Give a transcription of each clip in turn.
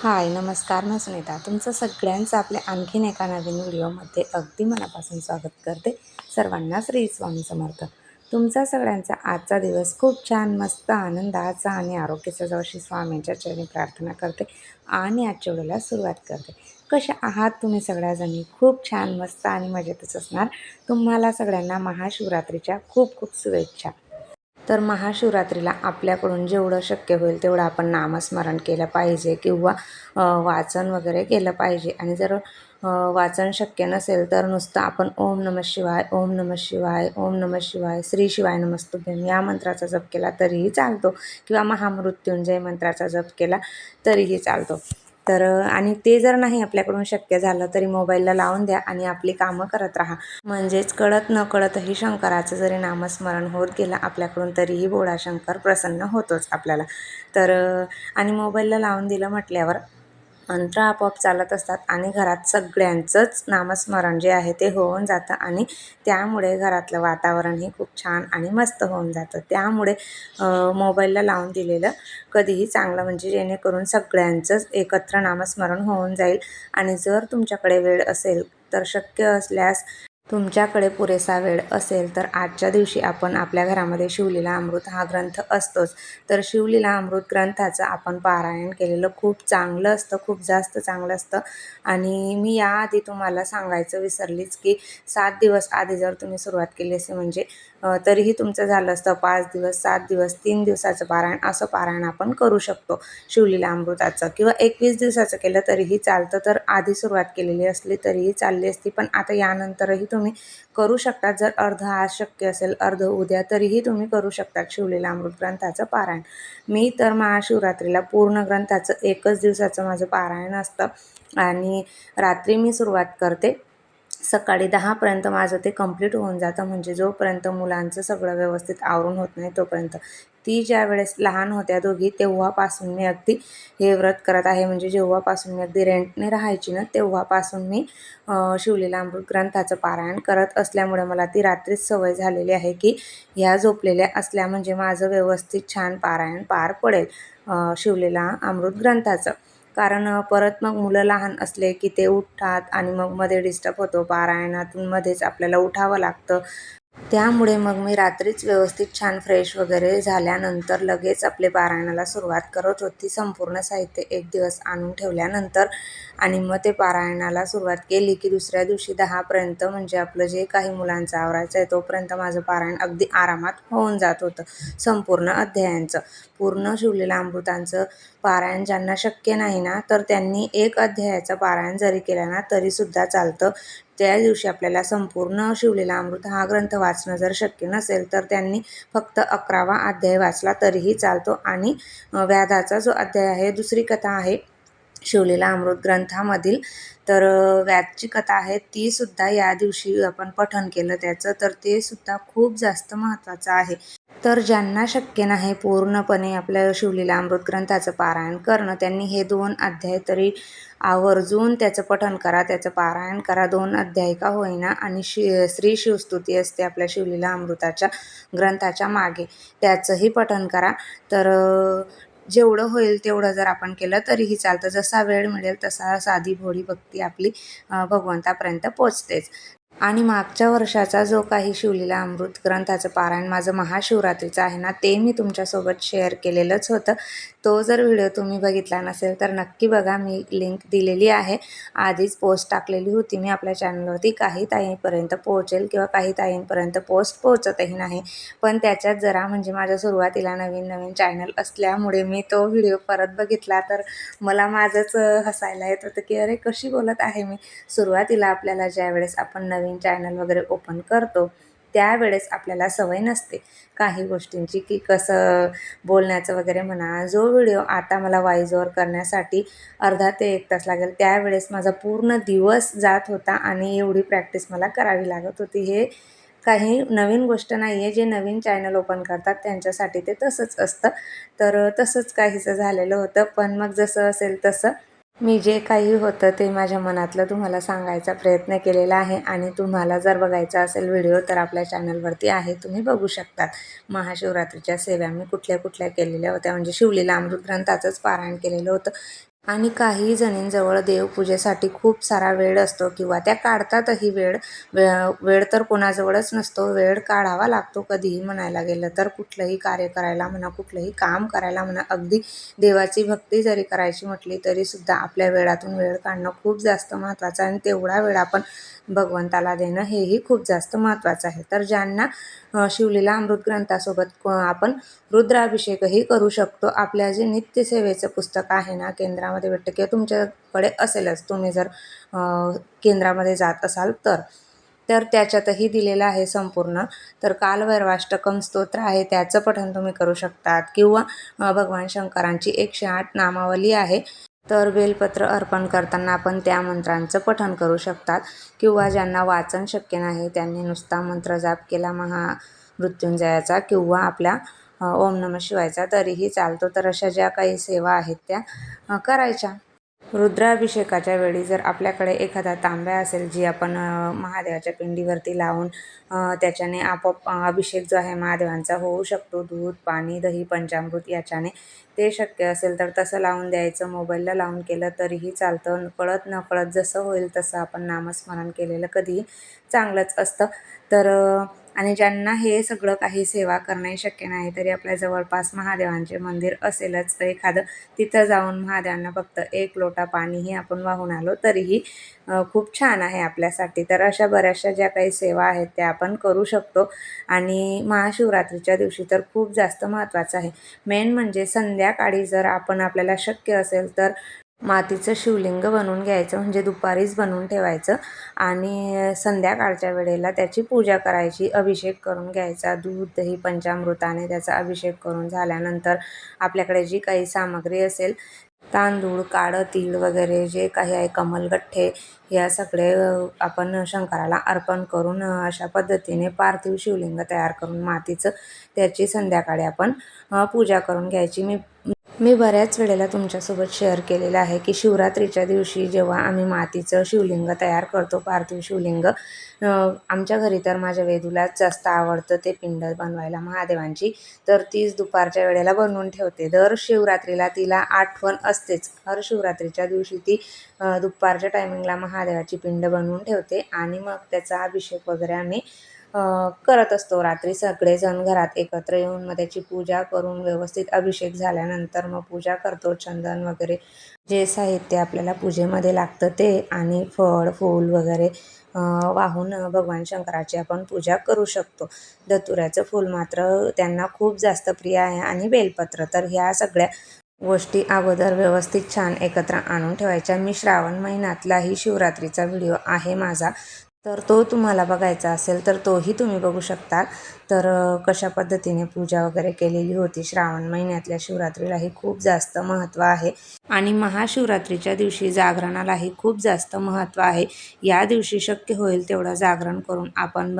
हाय, नमस्कार. मी सुनीता. तुमचं सगळ्यांचं आपल्या आणखीन एका नवीन व्हिडिओमध्ये अगदी मनापासून स्वागत करते. सर्वांना श्री स्वामी समर्थ. तुमचा सगळ्यांचा आजचा दिवस खूप छान, मस्त, आनंदाचा आणि आरोग्याचा जावो अशी स्वामींच्या चरणी प्रार्थना करते आणि आजच्या व्हिडिओला सुरुवात करते. कशा आहात तुम्ही सगळ्याजणी? खूप छान, मस्त आणि मजेतच असणार. तुम्हाला सगळ्यांना महाशिवरात्रीच्या खूप खूप शुभेच्छा. तर महाशिवरात्रीला आपल्याकडून जेवढं शक्य होईल तेवढं आपण नामस्मरण केलं पाहिजे किंवा वाचन वगैरे केलं पाहिजे. आणि जर वाचन शक्य नसेल तर नुसतं आपण ओम नमः शिवाय, ओम नमः शिवाय, ओम नमः शिवाय, श्री शिवाय नमस्तुभ्यं या मंत्राचा जप केला तरीही चालतो किंवा महामृत्युंजय मंत्राचा जप केला तरीही चालतो. तर आणि ते जर नाही आपल्याकडून शक्य झालं तरी मोबाईलला लावून द्या आणि आपली कामं करत राहा. म्हणजेच कळत नकळतही शंकराचं जरी नामस्मरण होत गेलं आपल्याकडून तरीही भोळा शंकर प्रसन्न होतोच आपल्याला. तर आणि मोबाईलला लावून दिलं म्हटल्यावर मंत्र आपोआप चालत असतात आणि घरात सगळ्यांचंच नामस्मरण जे आहे ते होऊन जातं आणि त्यामुळे घरातलं वातावरणही खूप छान आणि मस्त होऊन जातं. त्यामुळे मोबाईलला लावून दिलेलं कधीही चांगलं, म्हणजे जेणेकरून सगळ्यांचंच एकत्र नामस्मरण होऊन जाईल. आणि जर तुमच्याकडे वेळ असेल तर शक्य असल्यास तुमच्याकडे पुरेसा वेळ असेल तर आजच्या दिवशी आपण आपल्या घरामध्ये शिवलीला अमृत हा ग्रंथ असतोच. तर शिवलीला अमृत ग्रंथाचं आपण पारायण केलेलं खूप चांगलं असतं, खूप जास्त चांगलं असतं. आणि मी याआधी तुम्हाला सांगायचं विसरलीच की 7 दिवस आधी जर तुम्ही सुरुवात केली असेल म्हणजे तरीही तुमचं झालं असतं 5 दिवस, 7 दिवस, 3 दिवसाचं पारायण, असं पारायण आपण करू शकतो शिवलीला अमृताचं. किंवा 21 दिवसाचं केलं तरीही चालतं. तर आधी सुरुवात केलेली असली तरीही चालली असती, पण आता यानंतरही तुम्ही करू शकतात. जर अर्ध आज शक्य असेल, अर्ध उद्या, तरीही तुम्ही करू शकतात शिवलीला अमृत ग्रंथाचं पारायण. मी तर महाशिवरात्रीला पूर्ण ग्रंथाचं 1च दिवसाचं माझं पारायण असतं आणि रात्री मी सुरुवात करते. सकाळी 10पर्यंत माझं ते कंप्लीट होऊन जातं, म्हणजे जोपर्यंत मुलांचं सगळं व्यवस्थित आवरून होत नाही तोपर्यंत. ती ज्या वेळेस लहान होत्या दोघी तेव्हापासून मी अगदी हे व्रत करत आहे. म्हणजे जेव्हापासून मी अगदी रेंटने राहायची ना तेव्हापासून मी शिवलीला अमृत ग्रंथाचं पारायण करत असल्यामुळे मला ती रात्रीच सवय झालेली आहे की ह्या झोपलेल्या असल्या म्हणजे माझं व्यवस्थित छान पारायण पार पडेल शिवलीला अमृत ग्रंथाचं. कारण परत मग मुलं लहान असले की ते उठतात आणि मग मध्ये डिस्टर्ब होतो पारायणातून, मध्येच आपल्याला उठावं लागतं. त्यामुळे मग मी रात्रीच व्यवस्थित छान फ्रेश वगैरे झाल्यानंतर लगेच आपले पारायणाला सुरुवात करत होती. संपूर्ण साहित्य एक दिवस आणून ठेवल्यानंतर आणि मग ते पारायणाला सुरुवात केली की दुसऱ्या दिवशी 10पर्यंत म्हणजे आपलं जे काही मुलांचं आवरायचं आहे तोपर्यंत माझं पारायण अगदी आरामात होऊन जात होतं. संपूर्ण अध्यायांचं, पूर्ण शिवलीला अमृतांचं पारायण ज्यांना शक्य नाही ना तर त्यांनी एक अध्यायाचं पारायण जरी केलं ना तरीसुद्धा चालतं. त्या दिवशी आपल्याला संपूर्ण शिवलीला अमृत हा ग्रंथ वाचणं जर शक्य नसेल तर त्यांनी फक्त 11वा अध्याय वाचला तरीही चालतो. आणि व्याधाचा जो अध्याय आहे, दुसरी कथा आहे शिवलीला अमृत ग्रंथामधील, तर व्याधची कथा आहे ती सुद्धा या दिवशी आपण पठण केलं त्याचं तर ते सुद्धा खूप जास्त महत्त्वाचं आहे. तर ज्यांना शक्य नाही पूर्णपणे आपल्या शिवलीला अमृत ग्रंथाचं पारायण करणं त्यांनी हे 2 अध्याय तरी आवर्जून त्याचं पठण करा, त्याचं पारायण करा. 2 अध्याय का होईना. आणि श्री शिवस्तुती असते आपल्या शिवलीला अमृताच्या ग्रंथाच्या मागे, त्याचंही पठण करा. तर जेवढं होईल तेवढं जर आपण केलं तरीही चालतं. जसा वेळ मिळेल तसा साधी भोळी भक्ती आपली भगवंतापर्यंत पोचतेच. आणि मागच्या वर्षाचा जो काही शिवलीला अमृत ग्रंथाचं पारायण माझं महाशिवरात्रीचं आहे ना ते मी तुमच्यासोबत शेअर केलेलंच होतं. तो जर व्हिडिओ तुम्ही बघितला नसेल तर नक्की बघा, मी लिंक दिलेली आहे. आधीच पोस्ट टाकलेली होती मी आपल्या चॅनलवरती. काही ताईंपर्यंत पोहोचेल किंवा काही ताईंपर्यंत पोस्ट पोहोचतही नाही, पण त्याच्यात जरा म्हणजे माझ्या सुरुवातीला नवीन नवीन चॅनल असल्यामुळे मी तो व्हिडिओ परत बघितला तर मला माझंच हसायला येत होतं की अरे कशी बोलत आहे मी. सुरुवातीला आपल्याला ज्यावेळेस आपण नवीन चॅनल वगैरे ओपन करतो त्यावेळेस आपल्याला सवय नसते काही गोष्टींची की कसं बोलण्याचं वगैरे म्हणा. जो व्हिडिओ आता मला व्हॉइस ओव्हर करण्यासाठी अर्धा ते 1 तास लागेल त्यावेळेस माझा पूर्ण दिवस जात होता आणि एवढी प्रॅक्टिस मला करावी लागत होती. हे काही नवीन गोष्ट नाही आहे. जे नवीन चॅनल ओपन करतात त्यांच्यासाठी ते तसंच असतं. तर तसंच काहीसं झालेलं होतं. पण मग जसं असेल तसं मी जे काही होतं ते माझ्या मनातलं तुम्हाला सांगायचा प्रयत्न केलेला आहे. आणि तुम्हाला जर बघायचा असेल व्हिडिओ तर आपल्या चॅनलवरती आहे, तुम्ही बघू शकतात. महाशिवरात्रीच्या सेवा मी कुठल्या कुठल्या केलेल्या होत्या, म्हणजे शिवलीला अमृत ग्रंथाचंच पारायण केलेलं होतं. आणि काही जणींजवळ देवपूजेसाठी खूप सारा वेळ असतो किंवा त्या काढतातही वेळ. वेळ तर कोणाजवळच नसतो. वेळ काढावा लागतो कधीही म्हणायला गेलं तर. कुठलंही कार्य करायला म्हणा, कुठलंही काम करायला म्हणा, अगदी देवाची भक्ती जरी करायची म्हटली तरीसुद्धा आपल्या वेळातून वेळ काढणं खूप जास्त महत्त्वाचं आहे आणि तेवढा वेळ आपण भगवंताला देणं हेही खूप जास्त महत्त्वाचं आहे. तर ज्यांना शिवलीला अमृत ग्रंथासोबत आपण रुद्राभिषेकही करू शकतो. आपल्या जे नित्यसेवेचं पुस्तक आहे ना, केंद्रामध्ये भेटतं किंवा तुमच्याकडे असेलच, तुम्ही जर केंद्रामध्ये जात असाल तर. तर त्याच्यातही दिलेलं आहे संपूर्ण. तर कालभैरवाष्टकम स्तोत्र आहे, त्याचं पठण तुम्ही करू शकतात किंवा भगवान शंकरांची 108 नामावली आहे. तर बेलपत्र अर्पण करताना आपण त्या मंत्रांचं पठण करू शकतात किंवा ज्यांना वाचन शक्य नाही त्यांनी नुसता मंत्र जाप केला महामृत्युंजयाचा किंवा आपल्या ओम नमः शिवायचा तरीही चालतो. तर अशा ज्या काही सेवा आहेत त्या करायच्या. रुद्राभिषेकाच्या वेळी जर आपल्याकडे एखादा तांब्या असेल जी आपण महादेवाच्या पिंडीवरती लावून त्याच्याने आपोआप अभिषेक जो आहे महादेवांचा होऊ शकतो. दूध, पाणी, दही, पंचामृत याच्याने ते शक्य असेल तर तसं लावून द्यायचं. मोबाईलला लावून केलं तरीही चालतं. कळत नकळत जसं होईल तसं आपण नामस्मरण केलेलं कधीही चांगलंच असतं. तर आणि ज्यांना हे सगळं काही सेवा करणंही शक्य नाही तरी आपल्या जवळपास महादेवांचे मंदिर असेलच एखादं, तिथं जाऊन महादेवांना फक्त 1 लोटा पाणीही आपण वाहून आलो तरीही खूप छान आहे आपल्यासाठी. तर अशा बऱ्याचशा ज्या काही सेवा आहेत त्या आपण करू शकतो. आणि महाशिवरात्रीच्या दिवशी तर खूप जास्त महत्त्वाचं आहे. मेन म्हणजे संध्याकाळी जर आपल्याला शक्य असेल तर मातीचं शिवलिंग बनवून घ्यायचं, म्हणजे दुपारीच बनवून ठेवायचं आणि संध्याकाळच्या वेळेला त्याची पूजा करायची, अभिषेक करून घ्यायचा. दूध, दही, पंचामृताने त्याचा अभिषेक करून झाल्यानंतर आपल्याकडे जी काही सामग्री असेल, तांदूळ, काळं तीळ वगैरे जे काही आहे, कमलगठ्ठे, या सगळे आपण शंकराला अर्पण करून अशा पद्धतीने पार्थिव शिवलिंग तयार करून मातीचं त्याची संध्याकाळी आपण पूजा करून घ्यायची. मी बऱ्याच वेळेला तुमच्यासोबत शेअर केलेलं आहे की शिवरात्रीच्या दिवशी जेव्हा आम्ही मातीचं शिवलिंग तयार करतो, पार्थिव शिवलिंग, आमच्या घरी तर माझ्या वेदूलाच जास्त आवडतं ते पिंड बनवायला महादेवांची. तर तीच दुपारच्या वेळेला बनवून ठेवते. दर शिवरात्रीला तिला आठवण असतेच. हर शिवरात्रीच्या दिवशी ती दुपारच्या टायमिंगला महादेवाची पिंड बनवून ठेवते आणि मग त्याचा अभिषेक वगैरे आम्ही करत असतो. रात्री सगळेजण घरात एकत्र येऊन मग त्याची पूजा करून व्यवस्थित अभिषेक झाल्यानंतर मग पूजा करतो. चंदन वगैरे जे साहित्य आपल्याला पूजेमध्ये लागतं ते आणि फळ, फूल वगैरे वाहून भगवान शंकराची आपण पूजा करू शकतो. धतुऱ्याचं फूल मात्र त्यांना खूप जास्त प्रिय आहे आणि बेलपत्र. तर ह्या सगळ्या गोष्टी अगोदर व्यवस्थित छान एकत्र आणून ठेवायच्या. मी श्रावण महिन्यातलाही शिवरात्रीचा व्हिडिओ आहे माझा, तर तो तुम्हाला बघायचा असेल तर तोही तुम्ही बघू शकता. तर कशा पद्धतीने पूजा वगैरे केलेली होती. श्रावण महिन्यातल्या शिवरात्रीलाही खूप जास्त महत्त्व आहे आणि महाशिवरात्रीच्या दिवशी जागरणालाही खूप जास्त महत्त्व आहे. या दिवशी शक्य होईल तेवढं जागरण करून आपण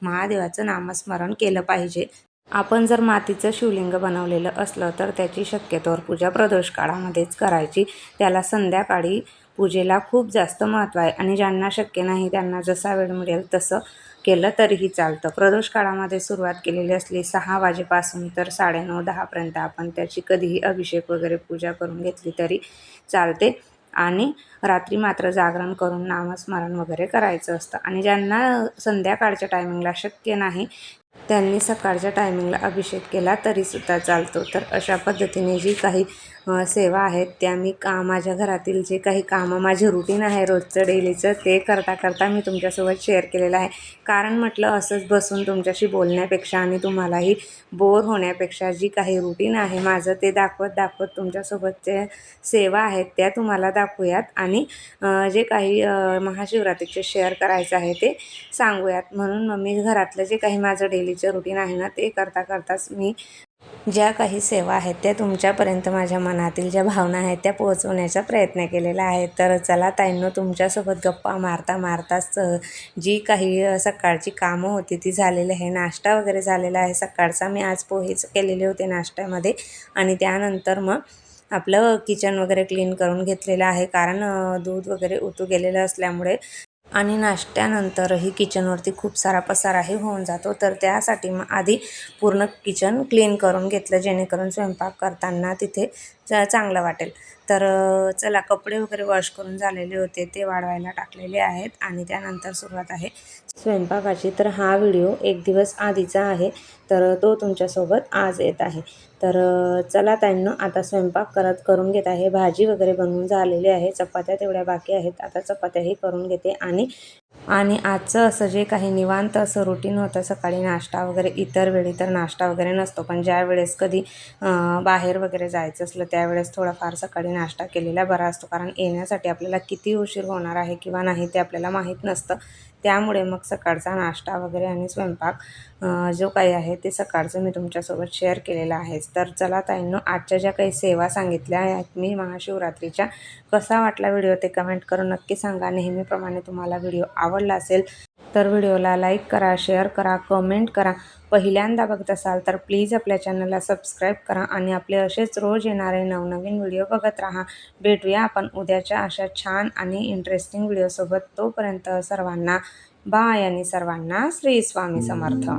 महादेवाचं नामस्मरण केलं पाहिजे. आपण जर मातीचं शिवलिंग बनवलेलं असलं तर त्याची शक्यतोवर पूजा प्रदोष काळामध्येच करायची. त्याला संध्याकाळी पूजेला खूप जास्त महत्त्व आहे आणि ज्यांना शक्य नाही त्यांना जसा वेळ मिळेल तसं केलं तरीही चालतं. प्रदोष काळामध्ये सुरुवात केलेली असली 6 वाजेपासून तर 9:30-10पर्यंत आपण त्याची कधीही अभिषेक वगैरे पूजा करून घेतली तरी चालते आणि रात्री मात्र जागरण करून नामस्मरण वगैरे करायचं असतं. आणि ज्यांना संध्याकाळच्या टायमिंगला शक्य नाही त्यांनी सकाळच्या टायमिंगला अभिषेक केला तरीसुद्धा चालतो. तर अशा पद्धतीने जी काही सेवा आहेत त्या मी माझ्या घरातील जे काही कामं माझे रुटीन आहे रोजचं डेलीचं ते करता करता मी तुमच्यासोबत शेअर केलेलं आहे. कारण म्हटलं असंच बसून तुमच्याशी बोलण्यापेक्षा आणि तुम्हालाही बोर होण्यापेक्षा जी काही रुटीन आहे माझं ते दाखवत तुमच्यासोबत जे सेवा आहेत त्या तुम्हाला दाखवूयात आणि जे काही महाशिवरात्रीचे शेअर करायचं आहे ते सांगूयात. म्हणून मग मी घरातलं जे काही माझं डेलीचं रुटीन आहे ना ते करताच मी ज्या काही सेवा आहेत त्या तुमच्यापर्यंत माझ्या मनातील ज्या भावना आहेत त्या पोहोचवण्याचा प्रयत्न केलेला आहे. तर चला ताईंनो, तुमच्यासोबत गप्पा मारताच जी काही सकाळची कामं होती ती झालेली आहे. नाश्ता वगैरे झालेला आहे सकाळचा. मी आज पोहेच केलेले होते नाश्त्यामध्ये आणि त्यानंतर मग आपलं किचन वगैरे क्लीन करून घेतलेलं आहे. कारण दूध वगैरे उतू गेलेलं असल्यामुळे आणि नाश्त्यानंतरही किचनवरती खूप सारा पसाराही होऊन जातो. तर त्यासाठी मग आधी पूर्ण किचन क्लीन करून घेतलं जेणेकरून स्वयंपाक करताना तिथे चांगलं वाटेल. तर चला, कपडे वगैरे वॉश करून झालेले होते, ते वाळवायला टाकलेले आहेत आणि त्यानंतर सुरुवात आहे स्वयंपाकाची. तर हा व्हिडिओ एक दिवस आधीचा आहे, तर तो तुमच्यासोबत आज येत आहे. तर चला ताईंनो, आता स्वयंपाक करून घेत आहे. भाजी वगैरे बनवून झालेली आहे, चपात्या तेवढ्या बाकी आहेत. आता चपात्याही करून घेते आणि आजचं असं जे काही निवांत असं रुटीन होतं, सकाळी नाश्ता वगैरे, इतर वेळी तर नाश्ता वगैरे नसतो, पण ज्यावेळेस कधी बाहेर वगैरे जायचं असलं त्यावेळेस थोडाफार सकाळी नाश्ता केलेला बरा असतो. कारण येण्यासाठी आपल्याला किती उशीर होणार आहे किंवा नाही ते आपल्याला माहीत नसतं. त्यामुळे मग सकाळचा नाश्ता वगैरे आणि स्वयंपाक जो काही आहे ते सकाळचं मी तुमच्यासोबत शेअर केलेलं आहेच. तर चला ताईंनो, आजच्या ज्या काही सेवा सांगितल्या आहेत मी महाशिवरात्रीच्या, कसा वाटला व्हिडिओ ते कमेंट करून नक्की सांगा. नेहमीप्रमाणे तुम्हाला व्हिडिओ आवडला असेल तर व्हिडिओला लाईक करा, शेअर करा, कमेंट करा. पहिल्यांदा बघत असाल तर प्लीज आपल्या चॅनलला सबस्क्राईब करा आणि आपले असेच रोज येणारे नवनवीन व्हिडिओ बघत राहा. भेटूया आपण उद्याच्या अशा छान आणि इंटरेस्टिंग व्हिडिओसोबत. तोपर्यंत सर्वांना बाय आणि सर्वांना श्री स्वामी समर्थ.